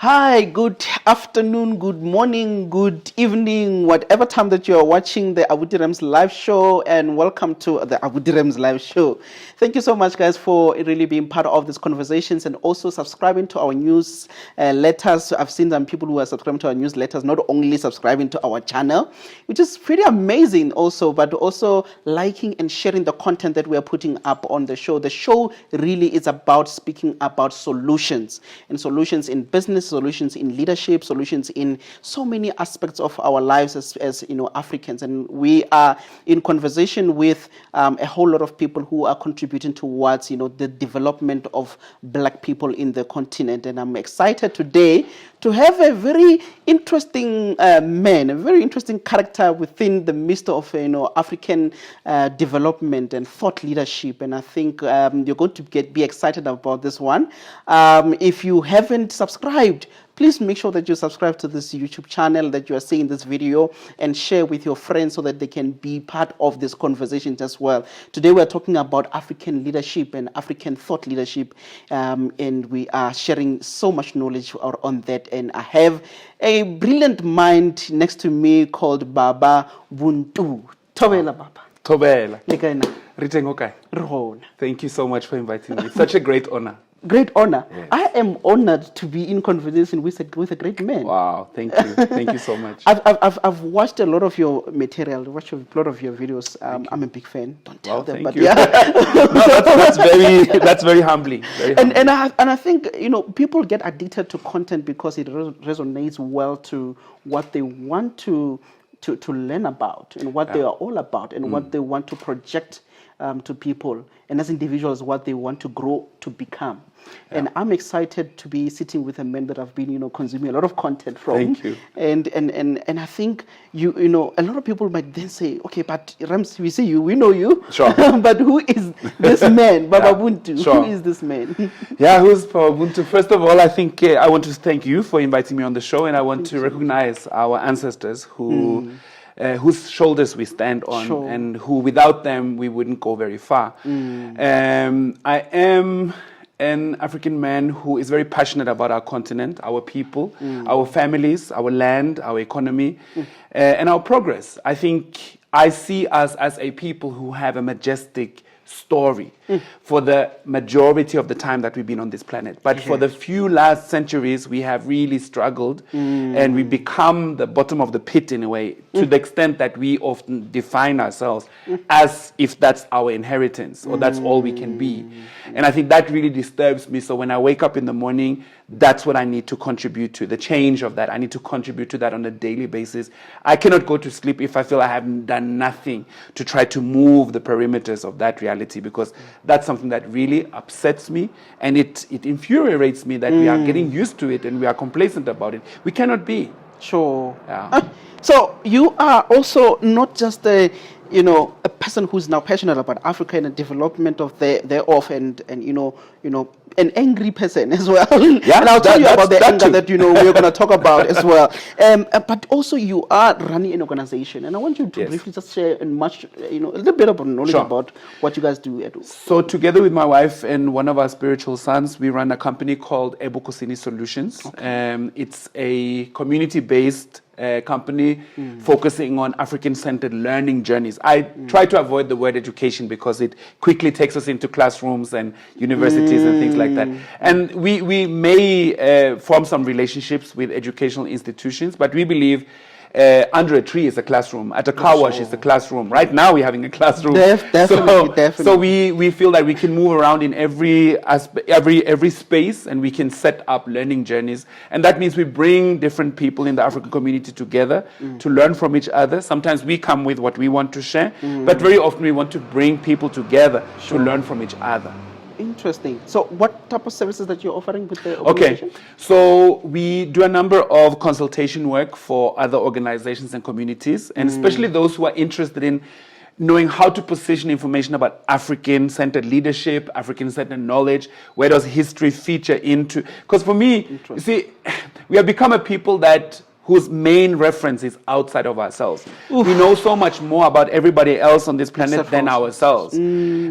Hi, good afternoon, good morning, good evening, whatever time that you are watching the Abuti Rams live show, and welcome to the Abuti Rams live show. Thank you so much, guys, for really being part of these conversations and also subscribing to our news letters. I've seen some people who are subscribing to our newsletters, not only subscribing to our channel, which is pretty amazing also, but also liking and sharing the content that we are putting up on the show. The show really is about speaking about solutions, and solutions in business, solutions in leadership, solutions in so many aspects of our lives as you know, Africans. And we are in conversation with a whole lot of people who are contributing towards, you know, the development of Black people in the continent. And I'm excited today to have a very interesting man, a very interesting character within the midst of, you know, African development and thought leadership. And I think you're going to be excited about this one. If you haven't subscribed, please make sure that you subscribe to this YouTube channel that you are seeing this video and share with your friends so that they can be part of this conversation as well. Today we are talking about African leadership and African thought leadership, and we are sharing so much knowledge on that. And I have a brilliant mind next to me called Baba Buntu. Tobela Baba. Tobela. Ritengokai. Thank you so much for inviting me. It's such a great honor. Great honor. Yes. I am honored to be in conversation with a great man. Wow, thank you. Thank you so much. I've watched a lot of your material, watched a lot of your videos. I'm a big fan. Don't tell them, thank but you. yeah. No, that's very humbling. Very humbling. And I think, you know, people get addicted to content because it resonates well to what they want to learn about and what they are all about and what they want to project to people, and as individuals what they want to grow to become. And I'm excited to be sitting with a man that I've been, you know, consuming a lot of content from. Thank you. And I think you know, a lot of people might then say, okay, but Rams, we see you, we know you. Sure. But who is this man, Baba Buntu? Sure. Who is this man? Yeah, who's Baba Buntu? First of all, I think I want to thank you for inviting me on the show, and I want to recognize our ancestors who whose shoulders we stand on, and who without them we wouldn't go very far. I am an African man who is very passionate about our continent, our people, our families, our land, our economy, and our progress. I think I see us as a people who have a majestic story for the majority of the time that we've been on this planet. But for the few last centuries, we have really struggled, and we become the bottom of the pit in a way, to the extent that we often define ourselves as if that's our inheritance or that's all we can be. And I think that really disturbs me. So when I wake up in the morning, that's what I need to contribute to, the change of that. I need to contribute to that on a daily basis. I cannot go to sleep if I feel I haven't done nothing to try to move the perimeters of that reality, because that's something that really upsets me, and it infuriates me that we are getting used to it and we are complacent about it. We cannot be. Sure. Yeah. So you are also not just a person who's now passionate about Africa and the development of thereof, and you know an angry person as well. Yeah, and I'll tell you about the anger too. that we're going to talk about as well. But also you are running an organization, and I want you to briefly just share a little bit of knowledge about what you guys do at all. So together with my wife and one of our spiritual sons, we run a company called eBukhosini Solutions. Okay. It's a community-based company focusing on African-centered learning journeys. I try to avoid the word education because it quickly takes us into classrooms and universities and things like that. And we may form some relationships with educational institutions, but we believe under a tree is a classroom. At a car wash is a classroom. Right now we're having a classroom. Definitely. So we feel that we can move around in every space, and we can set up learning journeys. And that means we bring different people in the African community together to learn from each other. Sometimes we come with what we want to share, but very often we want to bring people together to learn from each other. Interesting. So what type of services that you're offering with the organization? Okay, so we do a number of consultation work for other organizations and communities, and especially those who are interested in knowing how to position information about African-centered leadership, African-centered knowledge. Where does history feature into? Because for me, you see, we have become a people that whose main reference is outside of ourselves. Oof. We know so much more about everybody else on this planet than ourselves.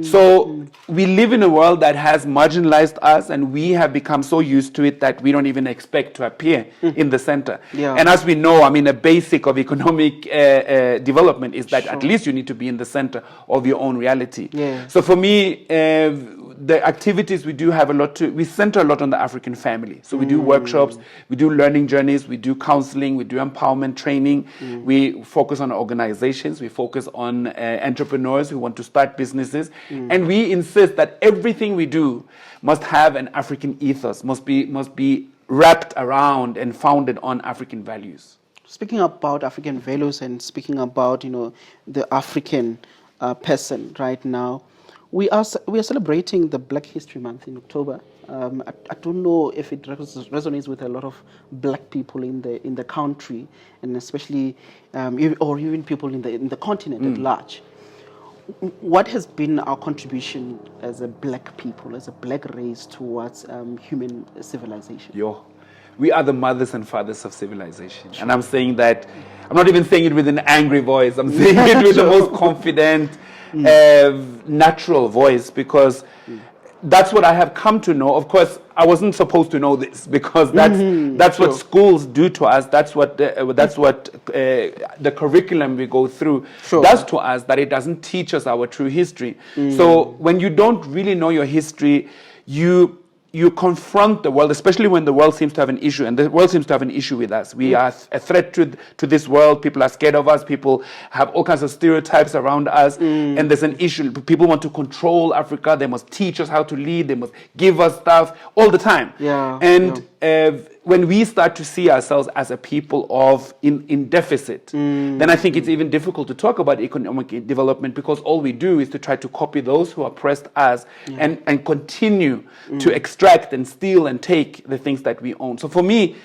So we live in a world that has marginalized us, and we have become so used to it that we don't even expect to appear in the center. Yeah. And as we know, I mean, a basic of economic development is that at least you need to be in the center of your own reality. Yeah. So for me, the activities we do have we center a lot on the African family. So we do workshops, we do learning journeys, we do counseling, we do empowerment training, we focus on organizations, we focus on entrepreneurs who want to start businesses, and we insist that everything we do must have an African ethos, must be wrapped around and founded on African values. Speaking about African values and speaking about, the African person right now, we are celebrating the Black History Month in October. I don't know if it resonates with a lot of black people in the country, and especially or even people in the continent at large. What has been our contribution as a black people, as a black race, towards human civilization? We are the mothers and fathers of civilization. And I'm saying that, I'm not even saying it with an angry voice, I'm saying it with the most confident, natural voice, because that's what I have come to know. Of course, I wasn't supposed to know this, because that's what schools do to us. That's what the curriculum we go through does to us, that it doesn't teach us our true history. So when you don't really know your history, you confront the world, especially when the world seems to have an issue, and the world seems to have an issue with us. We are a threat to this world. People are scared of us. People have all kinds of stereotypes around us, and there's an issue. People want to control Africa. They must teach us how to lead. They must give us stuff all the time. When we start to see ourselves as a people in deficit, then I think it's even difficult to talk about economic development, because all we do is to try to copy those who oppressed us and continue to extract and steal and take the things that we own. So for me,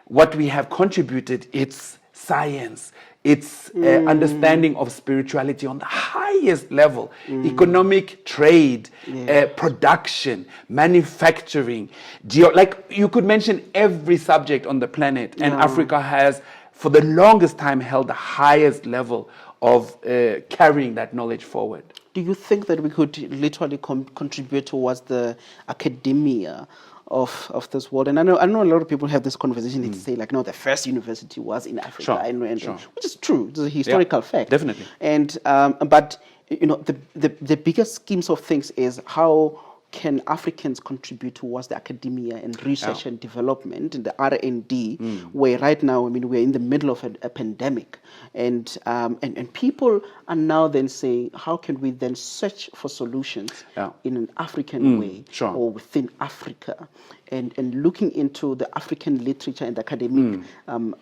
what we have contributed, it's science, it's understanding of spirituality on the highest level, economic trade, production, manufacturing, like you could mention every subject on the planet, and Africa has for the longest time held the highest level of carrying that knowledge forward. Do you think that we could literally contribute towards the academia of this world? And I know a lot of people have this conversation. They say, like, no, the first university was in Africa, which is true. It's a historical fact. Definitely. And but the biggest schemes of things is how can Africans contribute towards the academia and research and development and the R&D, where right now, I mean, we're in the middle of a pandemic, and people are now then saying, how can we then search for solutions in an African way or within Africa, and looking into the African literature and the academic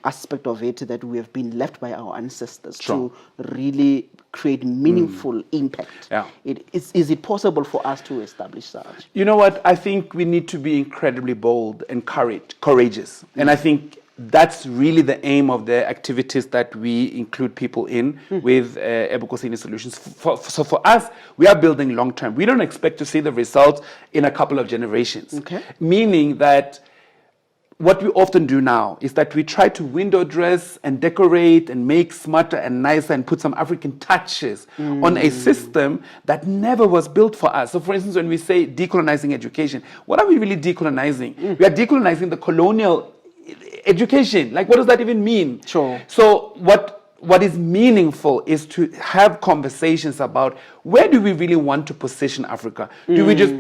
aspect of it, that we have been left by our ancestors to really create meaningful impact. Is it possible for us to establish such? You know what? I think we need to be incredibly bold and courageous. And I think that's really the aim of the activities that we include people in with eBukhosini Solutions. So for us, we are building long term. We don't expect to see the results in a couple of generations. Meaning that what we often do now is that we try to window dress and decorate and make smarter and nicer and put some African touches on a system that never was built for us. So for instance, when we say decolonizing education, what are we really decolonizing? We are decolonizing the colonial education. Like, what does that even mean? So what is meaningful is to have conversations about where do we really want to position Africa?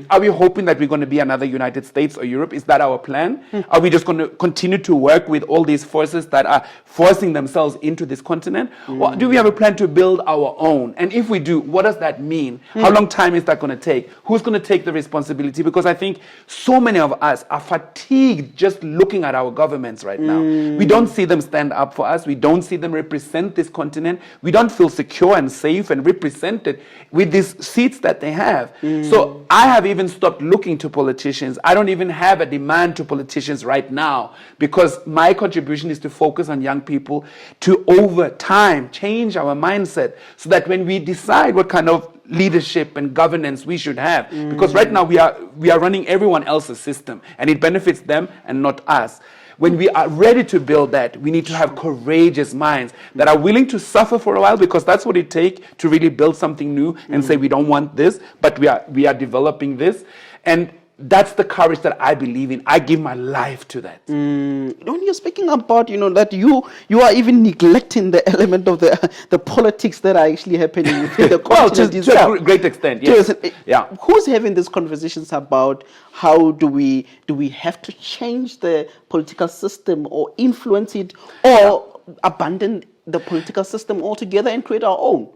Are we hoping that we're going to be another United States or Europe? Is that our plan? Are we just going to continue to work with all these forces that are forcing themselves into this continent? Or do we have a plan to build our own? And if we do, what does that mean? How long time is that going to take? Who's going to take the responsibility? Because I think so many of us are fatigued just looking at our governments right now. We don't see them stand up for us. We don't see them represent this continent. We don't feel secure and safe and represented with these seats that they have. So I have even stopped looking to politicians. I don't even have a demand to politicians right now, because my contribution is to focus on young people to, over time, change our mindset so that when we decide what kind of leadership and governance we should have, because right now we are running everyone else's system and it benefits them and not us. When we are ready to build that, we need to have courageous minds that are willing to suffer for a while, because that's what it takes to really build something new and say we don't want this, but we are developing this. And that's the courage that I believe in. I give my life to that. When you're speaking about, that you are even neglecting the element of the politics that are actually happening within the continent to a great extent, yes. Yeah. Who's having these conversations about how do we have to change the political system or influence it, or abandon the political system altogether and create our own?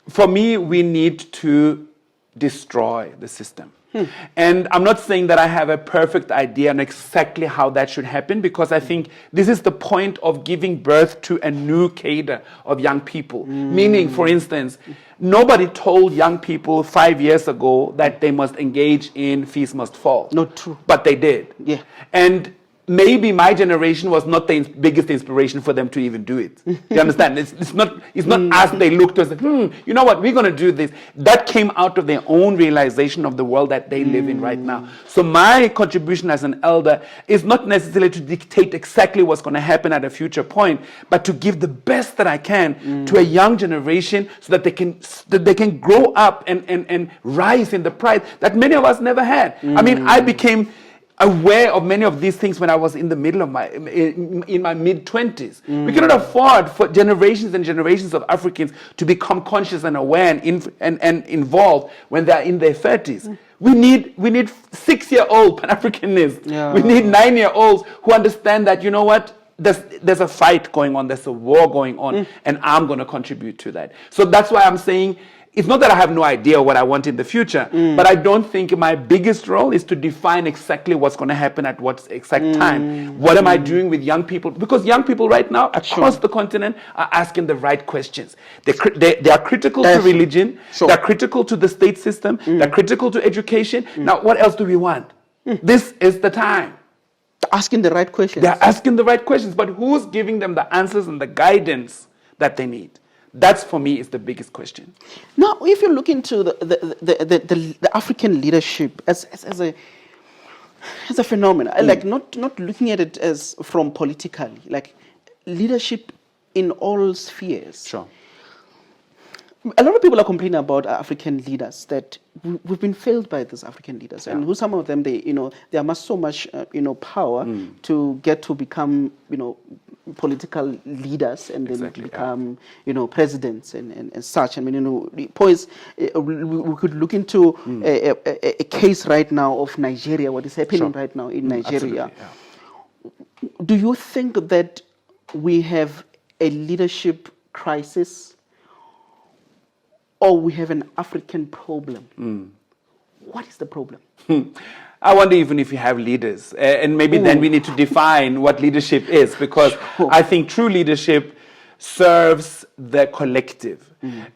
For me, we need to destroy the system. And I'm not saying that I have a perfect idea on exactly how that should happen, because I think this is the point of giving birth to a new cadre of young people. Meaning, for instance, nobody told young people 5 years ago that they must engage in Fees Must Fall. Not true. But they did. Yeah. And maybe my generation was not the biggest inspiration for them to even do it. You understand? It's not as they looked and said, you know what, we're going to do this. That came out of their own realization of the world that they live in right now. So my contribution as an elder is not necessarily to dictate exactly what's going to happen at a future point, but to give the best that I can to a young generation, so that they can grow up and rise in the pride that many of us never had. I mean, I became aware of many of these things when I was in the middle of in my mid-20s. We cannot afford for generations and generations of Africans to become conscious and aware and involved when they're in their 30s. We need 6-year-old Pan-Africanists. Yeah. We need 9-year-olds who understand that, you know what, there's a fight going on, there's a war going on, and I'm going to contribute to that. So that's why I'm saying, it's not that I have no idea what I want in the future, but I don't think my biggest role is to define exactly what's going to happen at what exact time. What am I doing with young people? Because young people right now across the continent are asking the right questions. They are critical to religion. They're critical to the state system. They're critical to education. Now, what else do we want? This is the time. They're asking the right questions. They're asking the right questions, but who's giving them the answers and the guidance that they need? That's, for me, is the biggest question. Now, if you look into the African leadership as a phenomenon, like not looking at it as from politically, like leadership in all spheres. Sure. A lot of people are complaining about African leaders, that we've been failed by these African leaders, and who some of them they amass so much power to get to become political leaders, and then become presidents and such. I mean, the points we could look into a case right now of Nigeria, what is happening right now in Nigeria. Do you think that we have a leadership crisis, or we have an African problem? What is the problem? I wonder even if you have leaders. And maybe then we need to define what leadership is, because I think true leadership serves the collective.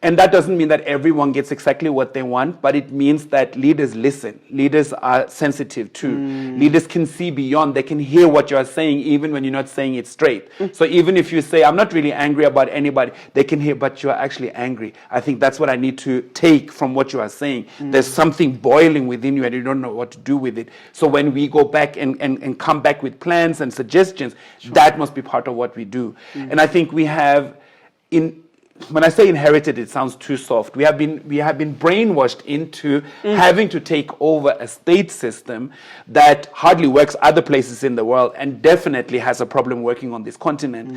And that doesn't mean that everyone gets exactly what they want, but it means that leaders listen. Leaders are sensitive too. Leaders can see beyond. They can hear what you're saying even when you're not saying it straight. So even if you say, I'm not really angry about anybody, they can hear, but you're actually angry. I think that's what I need to take from what you are saying. There's something boiling within you and you don't know what to do with it. So when we go back and come back with plans and suggestions, that must be part of what we do. And I think we have, when I say inherited, it sounds too soft. We have been brainwashed into having to take over a state system that hardly works other places in the world, and definitely has a problem working on this continent.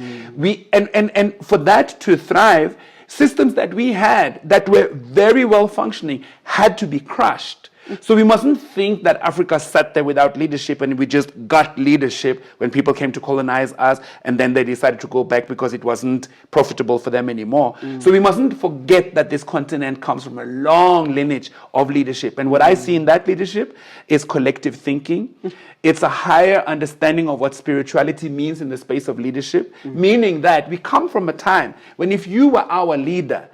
And for that to thrive, systems that we had that were very well functioning had to be crushed. So we mustn't think that Africa sat there without leadership and we just got leadership when people came to colonize us, and then they decided to go back because it wasn't profitable for them anymore. So we mustn't forget that this continent comes from a long lineage of leadership. And what I see in that leadership is collective thinking. It's a higher understanding of what spirituality means in the space of leadership, meaning that we come from a time when if you were our leader,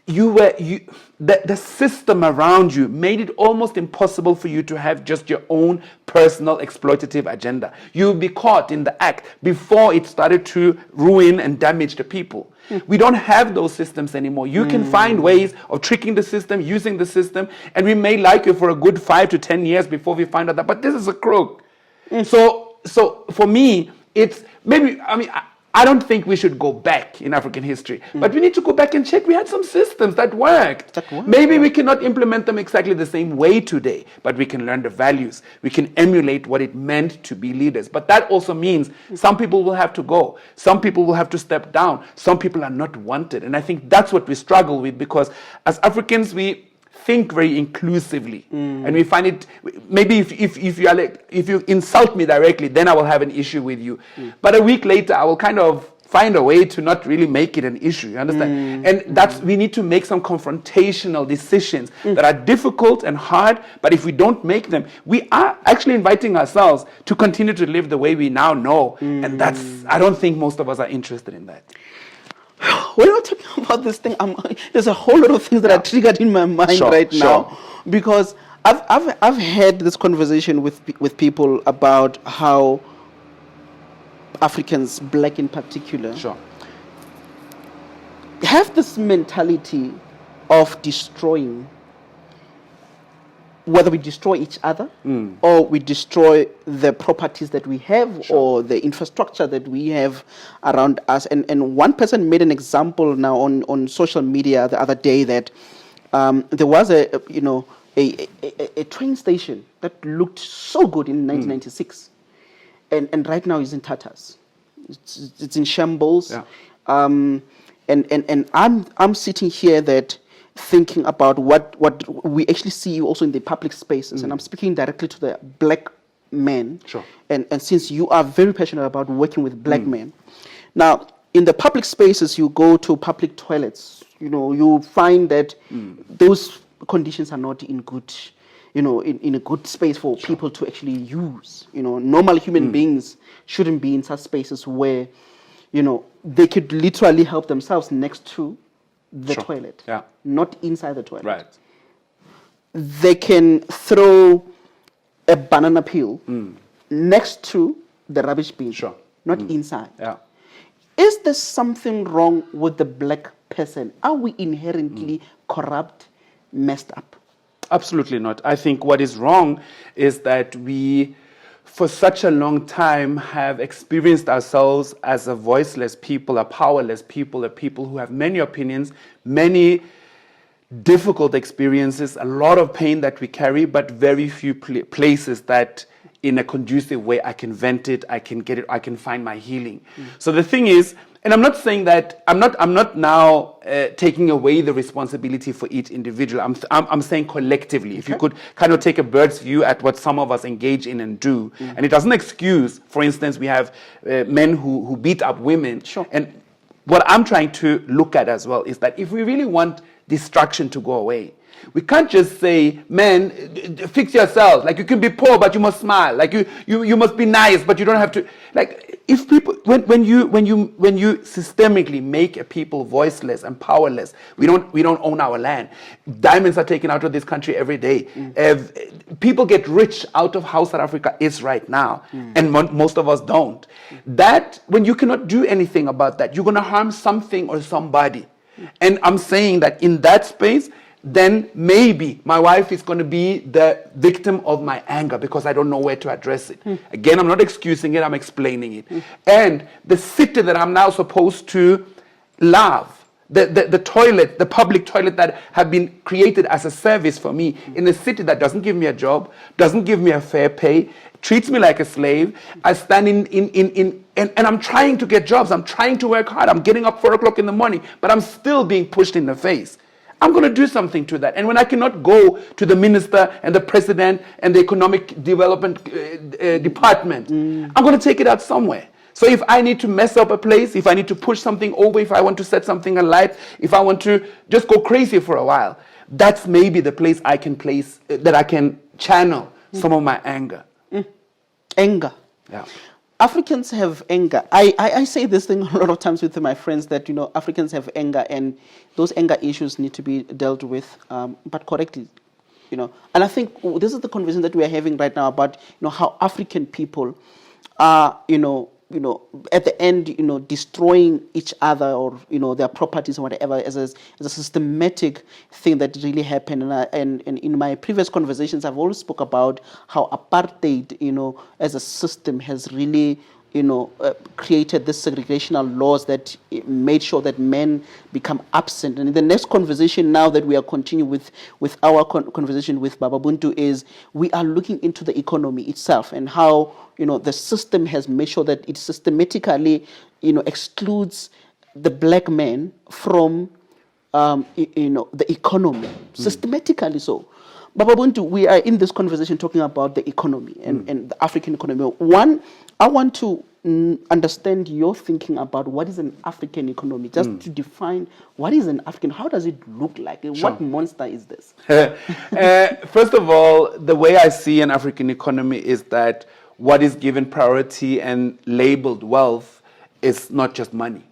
the system around you made it almost impossible for you to have just your own personal exploitative agenda. You would be caught in the act before it started to ruin and damage the people. We don't have those systems anymore. You can find ways of tricking the system, using the system, and we may like you for a good 5 to 10 years before we find out that, but this is a crook. So so for me, it's maybe, I don't think we should go back in African history, but we need to go back and check. We had some systems that worked. Maybe we cannot implement them exactly the same way today, but we can learn the values. We can emulate what it meant to be leaders. But that also means some people will have to go. Some people will have to step down. Some people are not wanted. And I think that's what we struggle with, because as Africans, we think very inclusively, and we find it, maybe if you insult me directly, then I will have an issue with you, but a week later I will kind of find a way to not really make it an issue, you understand? And that's, we need to make some confrontational decisions that are difficult and hard, but if we don't make them, we are actually inviting ourselves to continue to live the way we now know, and that's, I don't think most of us are interested in that. When we're talking about this thing, there's a whole lot of things that are triggered in my mind now, because I've had this conversation with people about how Africans, black in particular, have this mentality of destroying. Whether we destroy each other or we destroy the properties that we have or the infrastructure that we have around us. And one person made an example now on social media the other day that there was a train station that looked so good in 1996, and right now is in tatters. It's in shambles. And I'm sitting here that thinking about what we actually see also in the public spaces, and I'm speaking directly to the black men. And since you are very passionate about working with black men, now in the public spaces, you go to public toilets, you find that those conditions are not in good, in a good space for people to actually use. Normal human beings shouldn't be in such spaces where, they could literally help themselves next to the toilet, not inside the toilet. They can throw a banana peel next to the rubbish bin, not inside. Is there something wrong with the black person? Are we inherently corrupt, messed up? Absolutely not. I think what is wrong is that we, for such a long time, have experienced ourselves as a voiceless people, a powerless people, a people who have many opinions, many difficult experiences, a lot of pain that we carry, but very few places that in a conducive way I can vent it, I can get it, I can find my healing. So the thing is, and I'm not saying that, I'm not now taking away the responsibility for each individual. I'm saying collectively, if you could kind of take a bird's view at what some of us engage in and do. And it doesn't excuse, for instance, we have men who beat up women. And what I'm trying to look at as well is that if we really want destruction to go away, we can't just say, man, fix yourself. Like, you can be poor, but you must smile. Like, you must be nice, but you don't have to. Like, if people, when you systemically make a people voiceless and powerless, we don't own our land. Diamonds are taken out of this country every day. People get rich out of how South Africa is right now, and most of us don't. That, when you cannot do anything about that, you're going to harm something or somebody. And I'm saying that in that space, then maybe my wife is going to be the victim of my anger because I don't know where to address it. Again, I'm not excusing it, I'm explaining it. And the city that I'm now supposed to love, the toilet, the public toilet that have been created as a service for me in a city that doesn't give me a job, doesn't give me a fair pay, treats me like a slave. I stand and I'm trying to get jobs, I'm trying to work hard, I'm getting up 4 o'clock in the morning, but I'm still being pushed in the face. I'm going to do something to that. And when I cannot go to the minister and the president and the economic development department, I'm going to take it out somewhere. So if I need to mess up a place, if I need to push something over, if I want to set something alight, if I want to just go crazy for a while, that's maybe the place I can place, that I can channel some of my anger. Anger. Yeah. Africans have anger. I say this thing a lot of times with my friends that, Africans have anger, and those anger issues need to be dealt with, but correctly, And I think this is the conversation that we are having right now about, how African people are, at the end, destroying each other or, their properties or whatever as a systematic thing that really happened. And in my previous conversations, I've always spoke about how apartheid, as a system has really, created this segregational laws that made sure that men become absent. And in the next conversation now that we are continuing with our conversation with Baba Buntu is we are looking into the economy itself and how, the system has made sure that it systematically, excludes the black man from, the economy, systematically so. Baba Buntu, we are in this conversation talking about the economy and the African economy. One, I want to understand your thinking about what is an African economy, just to define what is an African, how does it look like? Sure. What monster is this? First of all, the way I see an African economy is that what is given priority and labeled wealth is not just money.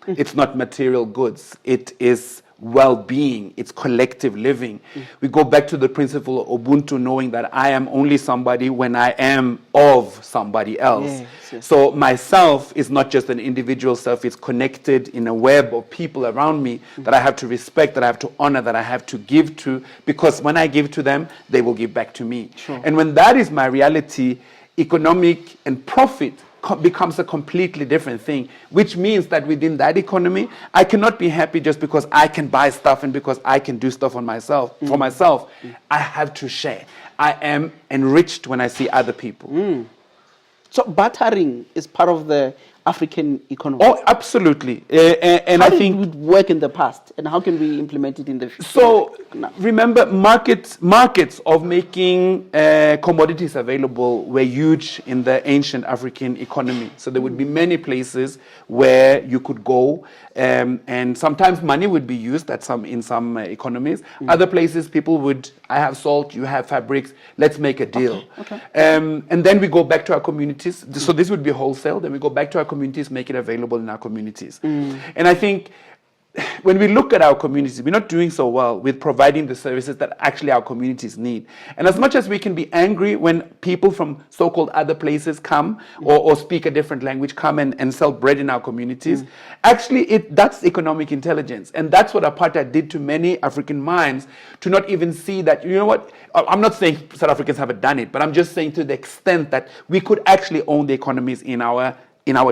It's not material goods. It is well-being, it's collective living. We go back to the principle of Ubuntu, knowing that I am only somebody when I am of somebody else. Yes. So myself is not just an individual self, it's connected in a web of people around me that I have to respect, that I have to honor, that I have to give to, because when I give to them, they will give back to me. Sure. And when that is my reality, economic and profit becomes a completely different thing, which means that within that economy, I cannot be happy just because I can buy stuff and because I can do stuff on myself, for myself. I have to share. I am enriched when I see other people. So bartering is part of the African economy. Oh, absolutely. And how I think it would work in the past, and how can we implement it in the future? So remember, markets of making commodities available were huge in the ancient African economy. So there would be many places where you could go, and sometimes money would be used in some economies. Other places, people would, I have salt, you have fabrics, let's make a deal. Okay. And then we go back to our communities. So this would be wholesale. Then we go back to our communities, make it available in our communities. And I think when we look at our communities, we're not doing so well with providing the services that actually our communities need. And as much as we can be angry when people from so-called other places come or speak a different language, come and sell bread in our communities, actually that's economic intelligence. And that's what apartheid did to many African minds, to not even see that, you know what, I'm not saying South Africans haven't done it, but I'm just saying to the extent that we could actually own the economies in our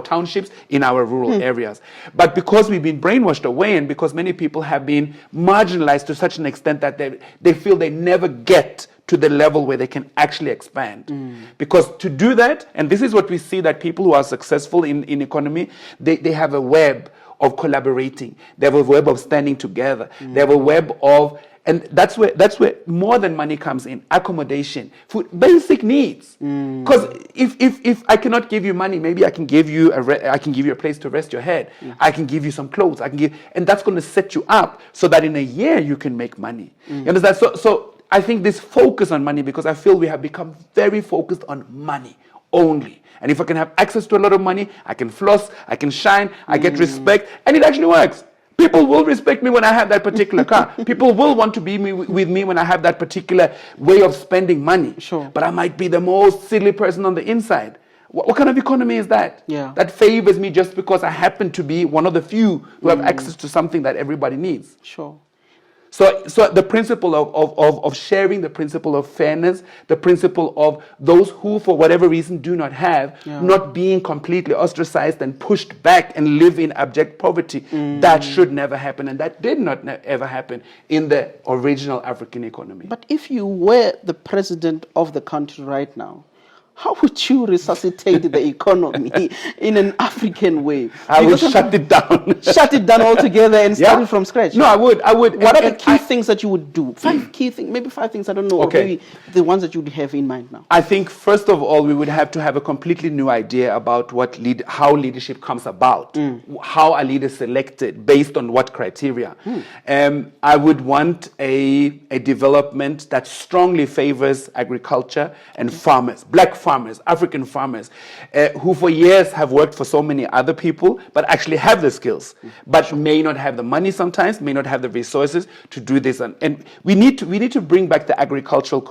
townships, in our rural areas. But because we've been brainwashed away and because many people have been marginalized to such an extent that they feel they never get to the level where they can actually expand. Because to do that, and this is what we see, that people who are successful in economy, they have a web of collaborating. They have a web of standing together. They have a web of, and that's where more than money comes in. Accommodation, food, basic needs. Because if I cannot give you money, maybe I can give you a place to rest your head. I can give you some clothes. And that's going to set you up so that in a year you can make money. You understand? So I think this focus on money, because I feel we have become very focused on money only. And if I can have access to a lot of money, I can floss, I can shine, I get respect, and it actually works. People will respect me when I have that particular car. People will want to be with me when I have that particular way of spending money. Sure. But I might be the most silly person on the inside. What kind of economy is that? Yeah. That favors me just because I happen to be one of the few who have access to something that everybody needs. Sure. So the principle of sharing, the principle of fairness, the principle of those who, for whatever reason, do not have, not being completely ostracized and pushed back and live in abject poverty, that should never happen. And that did not ever happen in the original African economy. But if you were the president of the country right now, how would you resuscitate the economy in an African way? I would shut it down. Shut it down altogether and start it from scratch? No, I would. What are the key things that you would do? 5 key things, maybe 5 things, I don't know. Okay. Or maybe the ones that you would have in mind now. I think, first of all, we would have to have a completely new idea about how leadership comes about, how are leaders selected, based on what criteria. I would want a development that strongly favors agriculture and farmers, black farmers. farmers, African farmers, who for years have worked for so many other people, but actually have the skills, but may not have the money sometimes, may not have the resources to do this. And we need to bring back the agricultural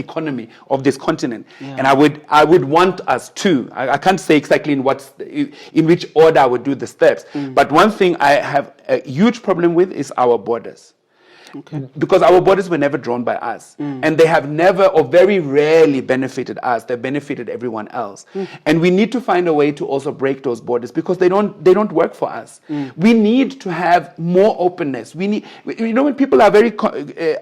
economy of this continent. Yeah. And I would want us to, I can't say exactly in which order I would do the steps, but one thing I have a huge problem with is our borders. Okay. Because our borders were never drawn by us, and they have never or very rarely benefited us. They benefited everyone else, and we need to find a way to also break those borders because they don't work for us. We need to have more openness. We need, when people are very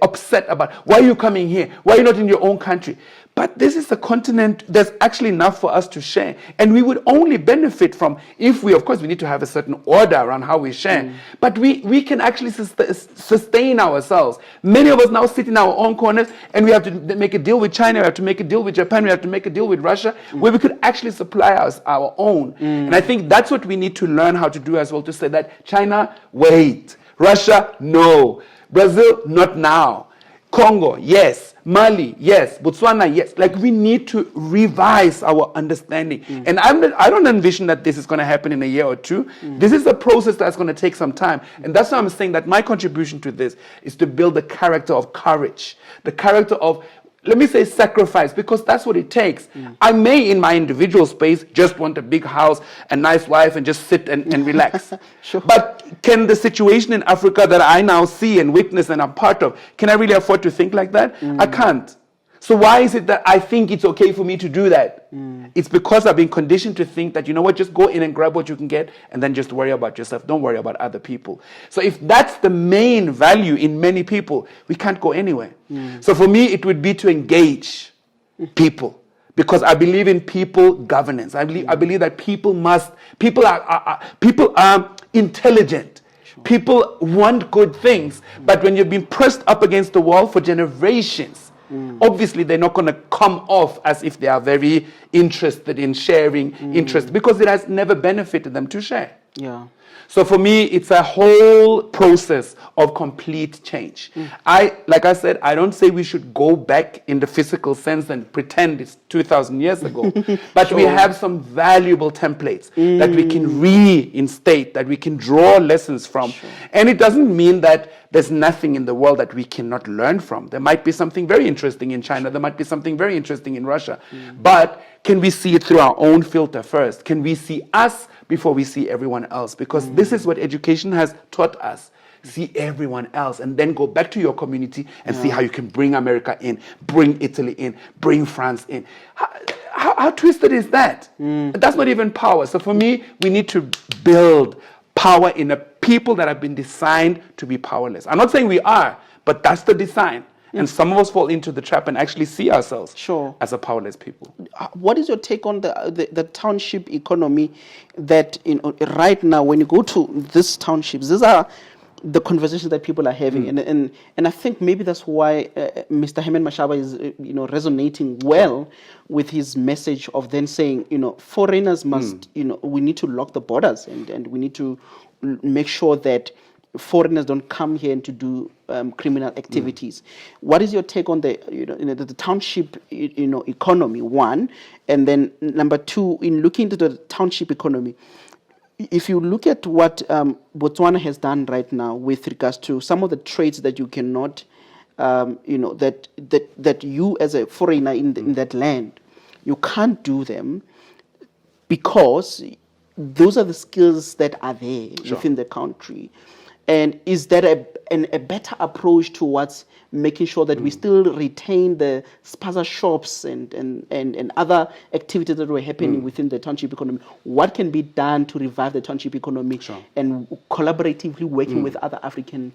upset about why are you coming here, why are you not in your own country? But this is a continent, there's actually enough for us to share. And we would only benefit from, if we, of course, we need to have a certain order around how we share. But we can actually sustain ourselves. Many of us now sit in our own corners and we have to make a deal with China, we have to make a deal with Japan, we have to make a deal with Russia, where we could actually supply us our own. And I think that's what we need to learn how to do as well, to say that China, wait. Russia, no. Brazil, not now. Congo, yes. Mali, yes. Botswana, yes. Like, we need to revise our understanding. And I don't envision that this is going to happen in a year or two. This is a process that's going to take some time. And that's why I'm saying that my contribution to this is to build the character of courage, the character of, let me say, sacrifice, because that's what it takes. I may, in my individual space, just want a big house, a nice wife, and just sit and relax. Sure. But can the situation in Africa that I now see and witness and I'm part of, can I really afford to think like that? I can't. So why is it that I think it's okay for me to do that? It's because I've been conditioned to think that, you know what, just go in and grab what you can get and then just worry about yourself. Don't worry about other people. So if that's the main value in many people, we can't go anywhere. So for me, it would be to engage people, because I believe in people governance. I believe that people are intelligent. Sure. People want good things, but when you've been pressed up against the wall for generations, obviously they're not going to come off as if they are very interested in sharing interest, because it has never benefited them to share. Yeah. So for me, it's a whole process of complete change. Like I said, I don't say we should go back in the physical sense and pretend it's 2,000 years ago. But we have some valuable templates that we can reinstate, that we can draw lessons from. And it doesn't mean that there's nothing in the world that we cannot learn from. There might be something very interesting in China. There might be something very interesting in Russia. But can we see it through our own filter first? Can we see us before we see everyone else? Because this is what education has taught us. See everyone else and then go back to your community and see how you can bring America in, bring Italy in, bring France in. How twisted is that? That's not even power. So for me, we need to build power in a people that have been designed to be powerless. I'm not saying we are, but that's the design. And some of us fall into the trap and actually see ourselves as a powerless people. What is your take on the township economy that, right now, when you go to these townships, these are the conversations that people are having. And I think maybe that's why Mr. Herman Mashaba is resonating well with his message of then saying, foreigners must, we need to lock the borders and we need to make sure that foreigners don't come here and to do criminal activities. What is your take on the township economy, one, and then number two, in looking into the township economy, if you look at what Botswana has done right now with regards to some of the trades that you cannot, that you as a foreigner in that land, you can't do them because those are the skills that are there within the country. And is that a better approach towards making sure that we still retain the spaza shops and other activities that were happening within the township economy? What can be done to revive the township economy and collaboratively working with other African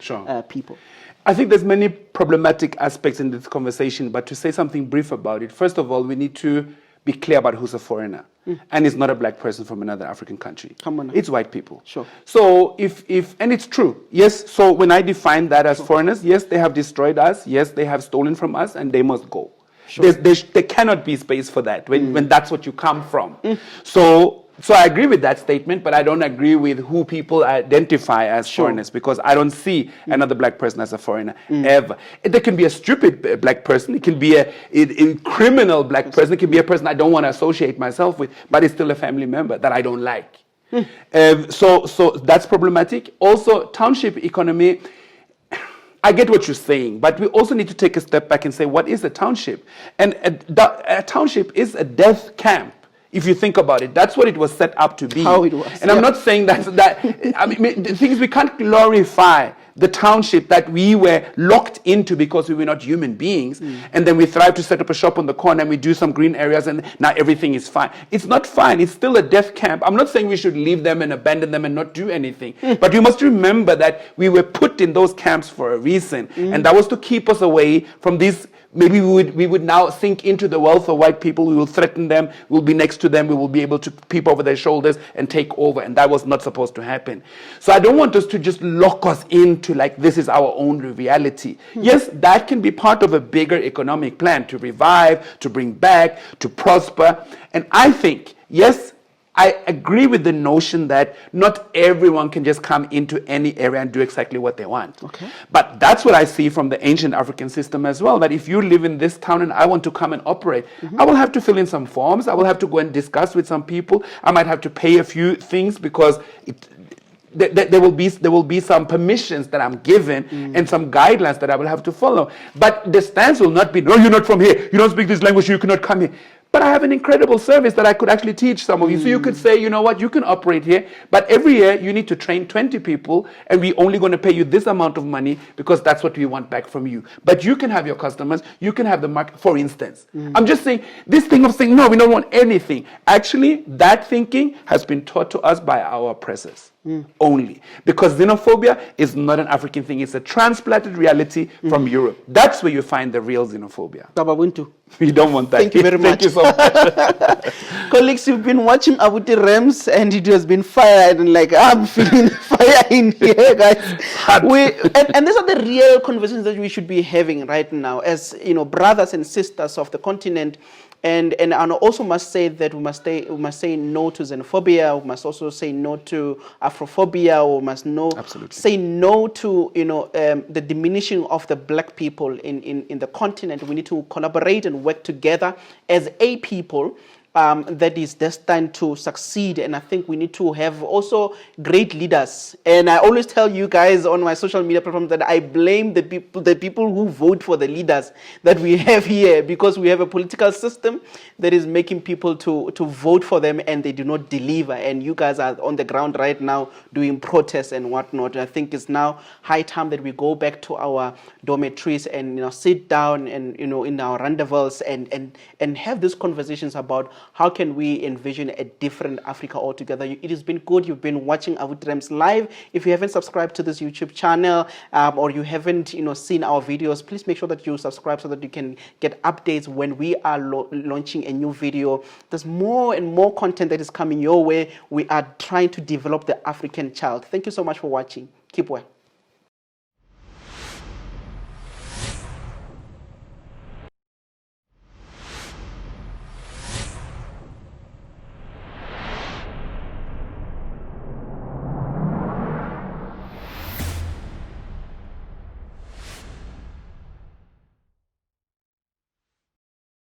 people? I think there's many problematic aspects in this conversation, but to say something brief about it, first of all, we need to be clear about who's a foreigner. And it's not a black person from another African country. Come on. It's white people. Sure. So and it's true. Yes, so when I define that as foreigners, yes, they have destroyed us. Yes, they have stolen from us and they must go. There cannot be space for that when that's what you come from. So So I agree with that statement, but I don't agree with who people identify as foreigners, because I don't see another black person as a foreigner ever. There can be a stupid black person, it can be a criminal black person, it can be a person I don't want to associate myself with, but it's still a family member that I don't like. So that's problematic. Also, township economy, I get what you're saying, but we also need to take a step back and say, what is a township? And a township is a death camp. If you think about it, that's what it was set up to be. How it was. And I'm not saying that I mean, the thing is, we can't glorify the township that we were locked into because we were not human beings. And then we tried to set up a shop on the corner and we do some green areas and now everything is fine. It's not fine. It's still a death camp. I'm not saying we should leave them and abandon them and not do anything. But you must remember that we were put in those camps for a reason. And that was to keep us away from these. Maybe we would now sink into the wealth of white people. We will threaten them. We'll be next to them. We will be able to peep over their shoulders and take over. And that was not supposed to happen. So I don't want us to just lock us into like this is our only reality. Yes, that can be part of a bigger economic plan to revive, to bring back, to prosper. And I think, yes, I agree with the notion that not everyone can just come into any area and do exactly what they want. Okay. But that's what I see from the ancient African system as well, that if you live in this town and I want to come and operate, I will have to fill in some forms. I will have to go and discuss with some people. I might have to pay a few things because there will be some permissions that I'm given and some guidelines that I will have to follow. But the stance will not be, no, you're not from here. You don't speak this language, you cannot come here. But I have an incredible service that I could actually teach some of you. So you could say, you know what, you can operate here, but every year you need to train 20 people and we're only going to pay you this amount of money because that's what we want back from you. But you can have your customers, you can have the market, for instance. I'm just saying, this thing of saying, no, we don't want anything. Actually, that thinking has been taught to us by our oppressors. Only. Because xenophobia is not an African thing. It's a transplanted reality from Europe. That's where you find the real xenophobia. Baba Buntu. We don't want that. Thank you very much. Thank you so much. Colleagues, you've been watching Abuti Rams and it has been fired and like, I'm feeling fire in here, guys. And these are the real conversations that we should be having right now as, you know, brothers and sisters of the continent. And I also must say that we must say no to xenophobia. We must also say no to Afrophobia. We must say no to the diminishing of the black people in the continent. We need to collaborate and work together as a people that is destined to succeed. And I think we need to have also great leaders. And I always tell you guys on my social media platforms that I blame the people who vote for the leaders that we have here, because we have a political system that is making people to vote for them and they do not deliver. And you guys are on the ground right now doing protests and whatnot. I think it's now high time that we go back to our dormitories and sit down and in our rendezvous and have these conversations about how can we envision a different Africa altogether. It has been good. You've been watching Abuti Rams live. If you haven't subscribed to this YouTube channel or you haven't seen our videos, please make sure that you subscribe so that you can get updates when we are launching a new video. There's more and more content that is coming your way. We are trying to develop the African child. Thank you so much for watching. Keep well.